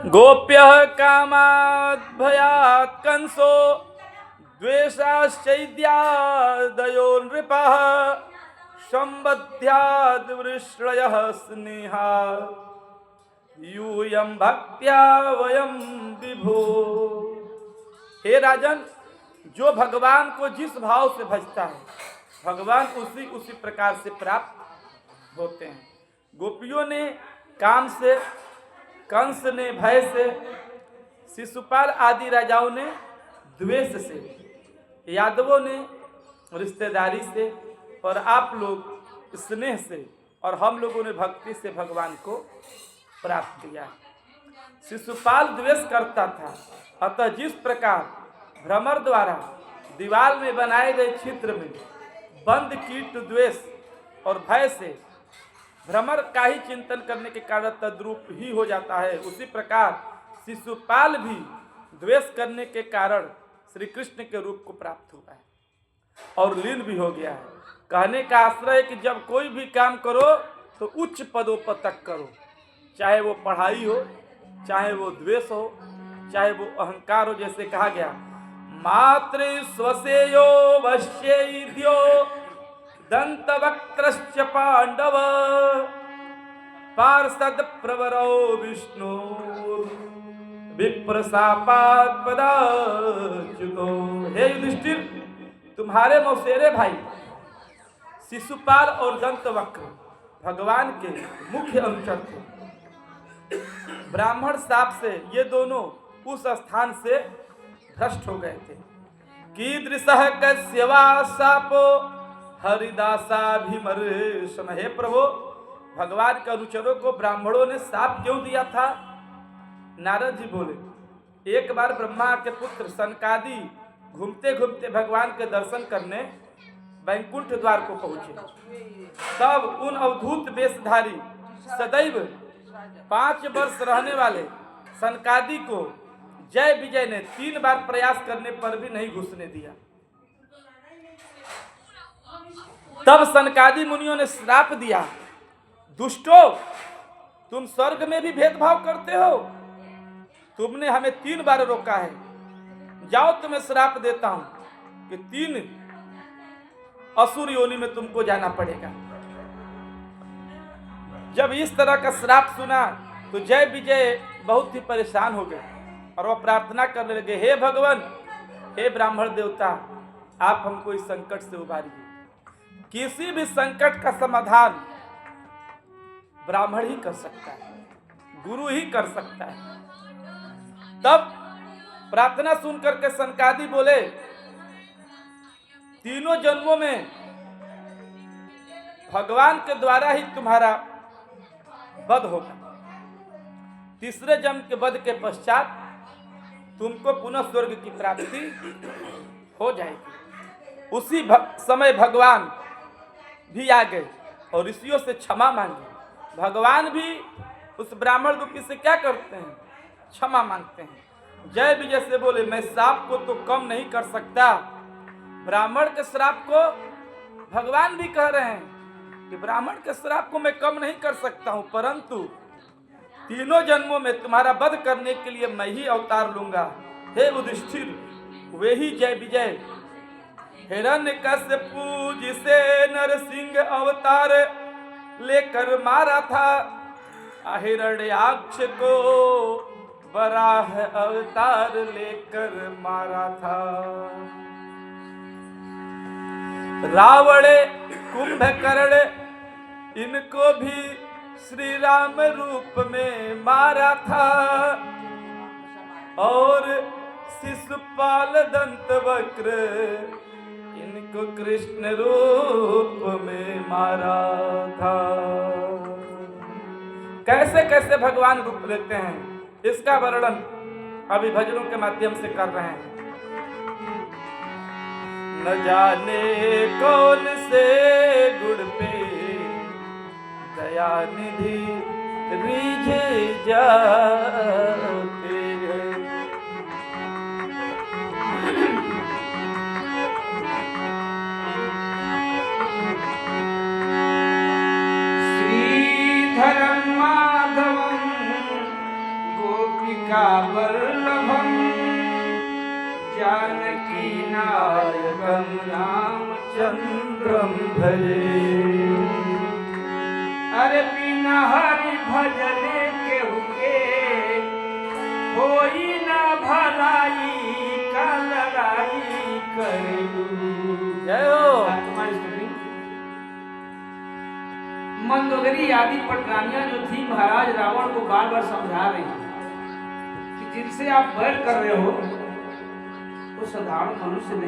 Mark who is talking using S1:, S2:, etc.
S1: गोप्यः कामात् भयात् कंसो द्वेषाश्चैद्यादयो नृपः संबध्याद् वृष्णयः स्नेहा यूयं भक्त्या वयं विभो। हे राजन, जो भगवान को जिस भाव से भजता है भगवान उसी प्रकार से प्राप्त होते हैं। गोपियों ने काम से, कंस ने भय से, शिशुपाल आदि राजाओं ने द्वेष से, यादवों ने रिश्तेदारी से, और आप लोग स्नेह से, और हम लोगों ने भक्ति से भगवान को प्राप्त किया। शिशुपाल द्वेष करता था, अतः जिस प्रकार भ्रमर द्वारा दीवार में बनाए गए छिद्र में बंद कीट द्वेष और भय से भ्रमर का ही चिंतन करने के कारण तद्रूप ही हो जाता है, उसी प्रकार शिशुपाल भी द्वेष करने के कारण श्री कृष्ण के रूप को प्राप्त हुआ है और लीन भी हो गया है। कहने का आश्रय है कि जब कोई भी काम करो तो उच्च पदों पर तक करो, चाहे वो पढ़ाई हो, चाहे वो द्वेष हो, चाहे वो अहंकार हो। जैसे कहा गया, मातृ स्वसेयो वश्येद्यो दंतवक्त्रश्च पांडव पार्षद प्रवरो विष्णु विप्रशापात् पदाच्युतो। हे युधिष्ठिर, तुम्हारे मौसेरे भाई शिशुपाल और दंतवक्र भगवान के मुख्य अनुचर थे। ब्राह्मण शाप से ये दोनों उस स्थान से भ्रष्ट हो गए थे। कीदृशः कस्य वा शापो हरिदासाभिमर्शन। हे प्रभु, भगवान के अनुचरों को ब्राह्मणों ने शाप क्यों दिया था? नारद जी बोले, एक बार ब्रह्मा के पुत्र सनकादि घूमते घूमते भगवान के दर्शन करने वैकुंठ द्वार को पहुंचे। तब उन अवधूत वेशधारी सदैव 5 वर्ष रहने वाले सनकादि को जय विजय ने 3 बार प्रयास करने पर भी नहीं घुसने दिया। तब सनकादि मुनियों ने श्राप दिया, दुष्टो, तुम स्वर्ग में भी भेदभाव करते हो, तुमने हमें 3 बार रोका है, जाओ तुम्हें श्राप देता हूं कि 3 असुर योनि में तुमको जाना पड़ेगा। जब इस तरह का श्राप सुना तो जय विजय बहुत ही परेशान हो गए और वह प्रार्थना करने लगे, हे भगवान, हे ब्राह्मण देवता, आप हमको इस संकट से उबारिए। किसी भी संकट का समाधान ब्राह्मण ही कर सकता है, गुरु ही कर सकता है। तब प्रार्थना सुनकर के सनकादि बोले, तीनों जन्मों में भगवान के द्वारा ही तुम्हारा वध होगा, तीसरे जन्म के वध के पश्चात तुमको पुनः स्वर्ग की प्राप्ति हो जाएगी। उसी समय भगवान भी आ गए और ऋषियों से क्षमा मांगी। भगवान भी उस ब्राह्मण रूपी से क्या करते हैं? क्षमा मांगते हैं। जय विजय से बोले, मैं श्राप को तो कम नहीं कर सकता। ब्राह्मण के श्राप को भगवान भी कह रहे हैं कि ब्राह्मण के श्राप को मैं कम नहीं कर सकता हूं, परंतु तीनों जन्मों में तुम्हारा वध करने के लिए मैं ही अवतार लूंगा। हे युधिष्ठिर, वे ही जय विजय हिरण्यकश्यपु जिसे नरसिंह अवतार लेकर मारा था, हिरण्याक्ष को वराह अवतार लेकर मारा था। रावण, कुंभकर्ण, इनको भी श्री राम रूप में मारा था, और शिशुपाल दंतवक्र इनको कृष्ण रूप में मारा था। कैसे कैसे भगवान रूप लेते हैं, इसका वर्णन अभी भजनों के माध्यम से कर रहे हैं। न जाने कौन से गुण पे दया निधि रिझ जाते हैं। श्रीधरं माधवं गोपिका वल्लभम जानकी नायकम रामचंद्रम भजे। अरे बिना हरि भजने केहू के होई ना भलाई का लड़ाई करू। जय हो। मंदोदरी आदि पटरानियां जो थी महाराज रावण को बार बार समझा रही कि जिनसे आप बैर कर रहे हो वो साधारण मनुष्य नहीं।